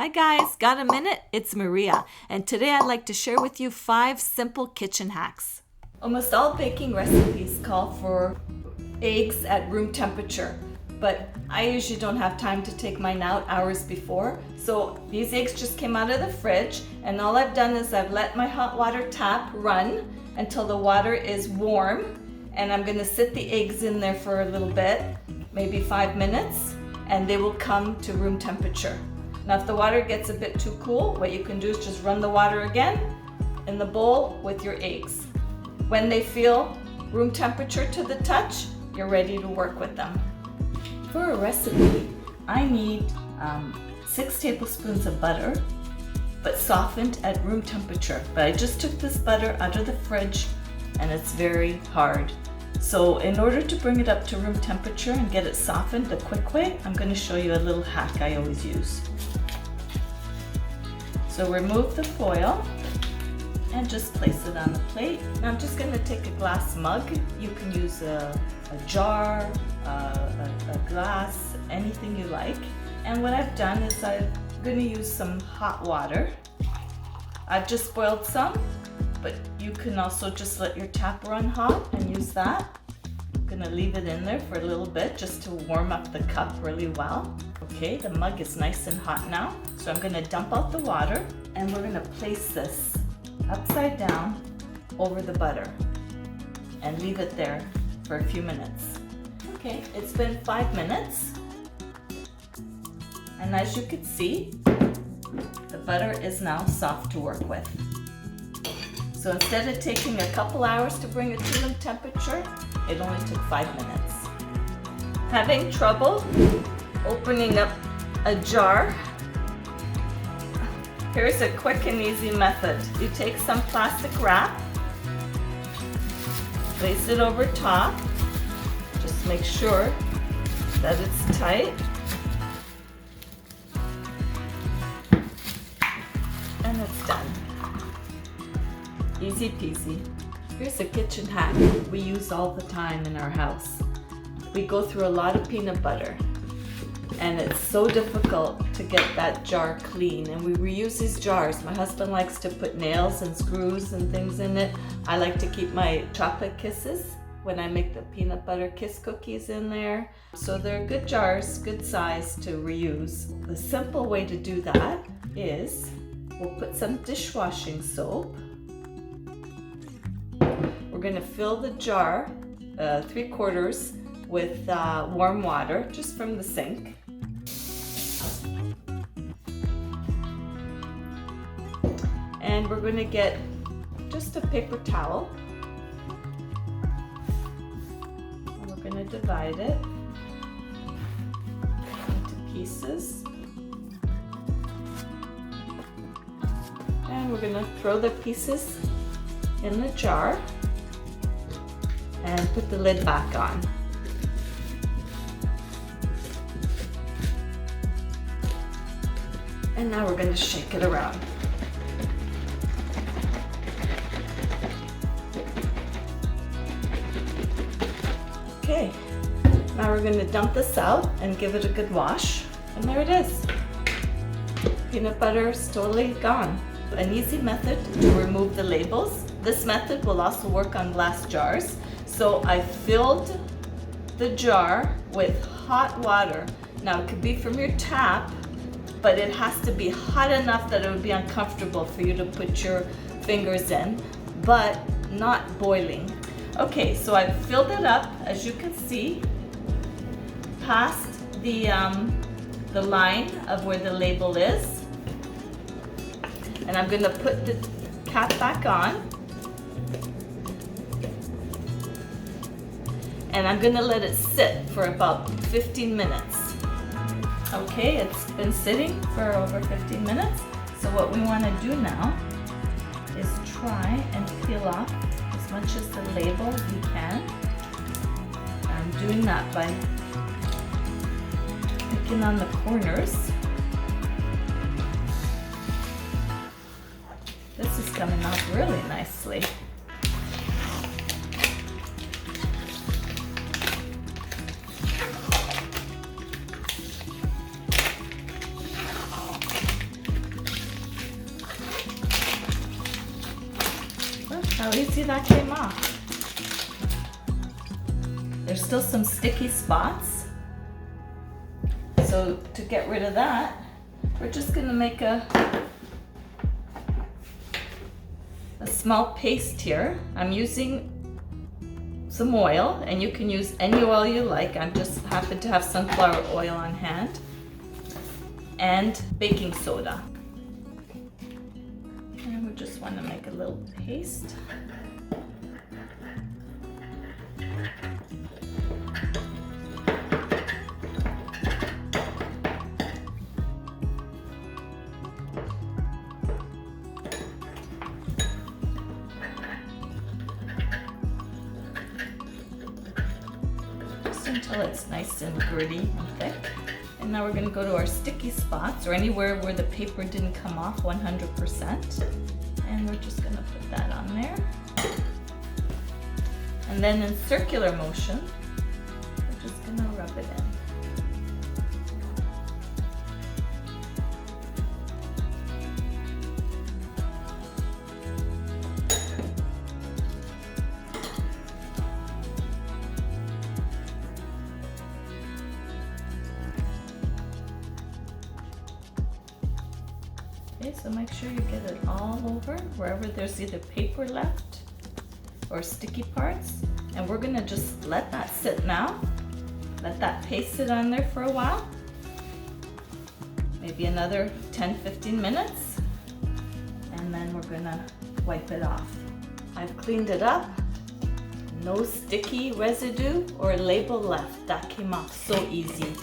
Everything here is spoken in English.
Hi guys, got a minute? It's Maria, and today I'd like to share with you 5 simple kitchen hacks. Almost all baking recipes call for eggs at room temperature, but I usually don't have time to take mine out hours before. So these eggs just came out of the fridge, and all I've done is I've let my hot water tap run until the water is warm, and I'm gonna sit the eggs in there for a little bit, maybe 5 minutes, and they will come to room temperature. Now if the water gets a bit too cool, what you can do is just run the water again in the bowl with your eggs. When they feel room temperature to the touch, you're ready to work with them. For a recipe, I need 6 tablespoons of butter, but softened at room temperature. But I just took this butter out of the fridge and it's very hard. So in order to bring it up to room temperature and get it softened the quick way, I'm going to show you a little hack I always use. So remove the foil and just place it on the plate. Now I'm just going to take a glass mug. You can use a jar, a glass, anything you like. And what I've done is I'm going to use some hot water. I've just boiled some, but you can also just let your tap run hot and use that. I'm going to leave it in there for a little bit just to warm up the cup really well. Okay, the mug is nice and hot now. So I'm going to dump out the water and we're going to place this upside down over the butter and leave it there for a few minutes. Okay, it's been 5 minutes. And as you can see, the butter is now soft to work with. So instead of taking a couple hours to bring it to room temperature, it only took 5 minutes. Having trouble opening up a jar? Here's a quick and easy method. You take some plastic wrap, place it over top, just make sure that it's tight, and it's done. Easy peasy. Here's a kitchen hack we use all the time in our house. We go through a lot of peanut butter, and it's so difficult to get that jar clean, and we reuse these jars. My husband likes to put nails and screws and things in it. I like to keep my chocolate kisses when I make the peanut butter kiss cookies in there. So they're good jars, good size to reuse. The simple way to do that is we'll put some dishwashing soap. We're going to fill the jar 3/4 with warm water just from the sink. And we're going to get just a paper towel. And we're going to divide it into pieces. And we're going to throw the pieces in the jar and put the lid back on. And now we're going to shake it around. Okay, now we're going to dump this out and give it a good wash. And there it is. Peanut butter is totally gone. An easy method to remove the labels. This method will also work on glass jars. So I filled the jar with hot water. Now it could be from your tap, but it has to be hot enough that it would be uncomfortable for you to put your fingers in, but not boiling. Okay, so I've filled it up, as you can see, past the line of where the label is. And I'm gonna put the cap back on. And I'm gonna let it sit for about 15 minutes. Okay, it's been sitting for over 15 minutes. So what we wanna do now is try and peel off as much as the label we can. I'm doing that by picking on the corners. This is coming out really nicely. How easy that came off. There's still some sticky spots. So to get rid of that, we're just gonna make a small paste here. I'm using some oil, and you can use any oil you like. I just happen to have sunflower oil on hand, and baking soda. And we just want to make a little paste. Until it's nice and gritty and thick. And now we're going to go to our sticky spots, or anywhere where the paper didn't come off 100%. And we're just going to put that on there. And then in circular motion, we're just going to rub it in. Okay, so make sure you get it all over, wherever there's either paper left or sticky parts. And we're gonna just let that sit now. Let that paste sit on there for a while. Maybe another 10-15 minutes. And then we're gonna wipe it off. I've cleaned it up. No sticky residue or label left. That came off so easy.